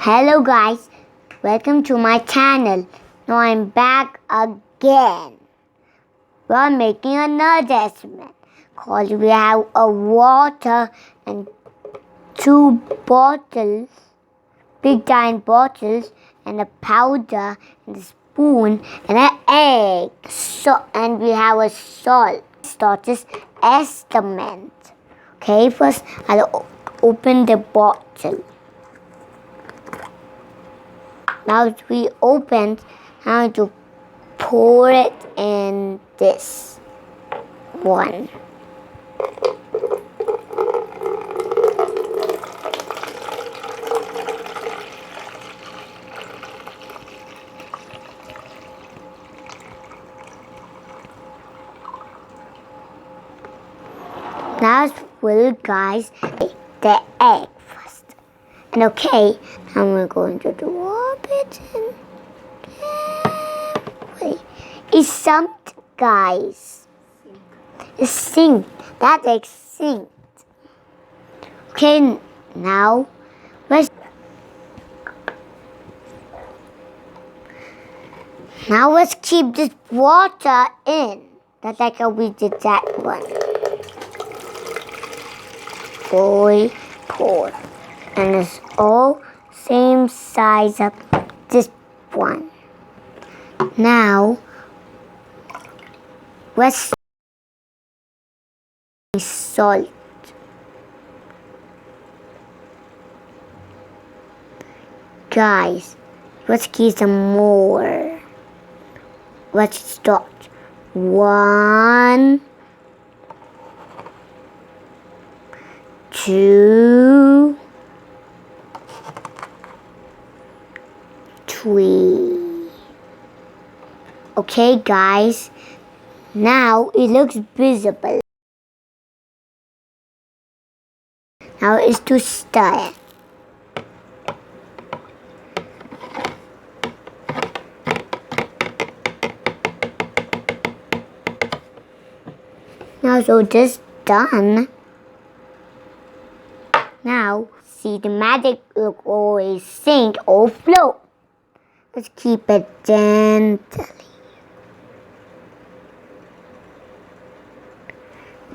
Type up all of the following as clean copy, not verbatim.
Hello guys, welcome to my channel. Now I'm back again. We're making another estimate called we have a water and two bottles, big giant bottles, and a powder and a spoon and an egg. And we have a salt. Start this estimate. Okay, first I'll open the bottle. Now we opened, how to pour it in this one. Now we'll guys the egg first. And okay, now we're going to drop it in. Wait, it's sumped, guys. It's synced. That egg synced. Okay, now let's keep this water in. That's like how we did that one. Pour. And it's all same size of this one. Now let's salt. Guys, let's keep some more. Let's start. 1, 2, 3. Okay, guys. Now it looks visible. Now it's to stir it. Now so this done. Now see the magic will always sink or float. Let's keep it gently.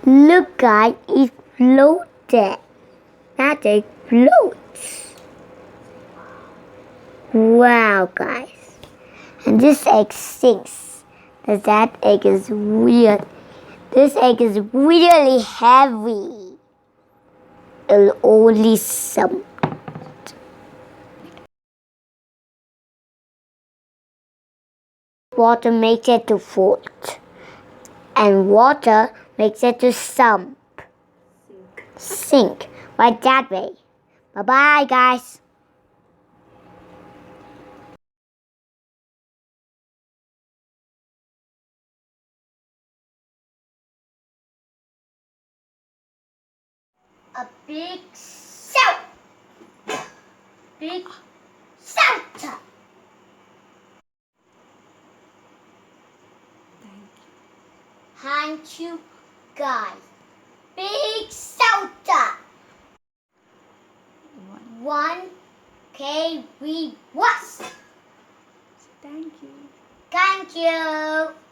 Look guys, it floated. That egg floats. Wow guys. And this egg sinks. Because that egg is weird. This egg is really heavy. It'll only sink. Water makes it to float. And water makes it to sink. Right that way. Bye-bye, guys. A big salt. Big saltwater. Thank you, guys. Big saltwater. 1 kW. Thank you. Thank you.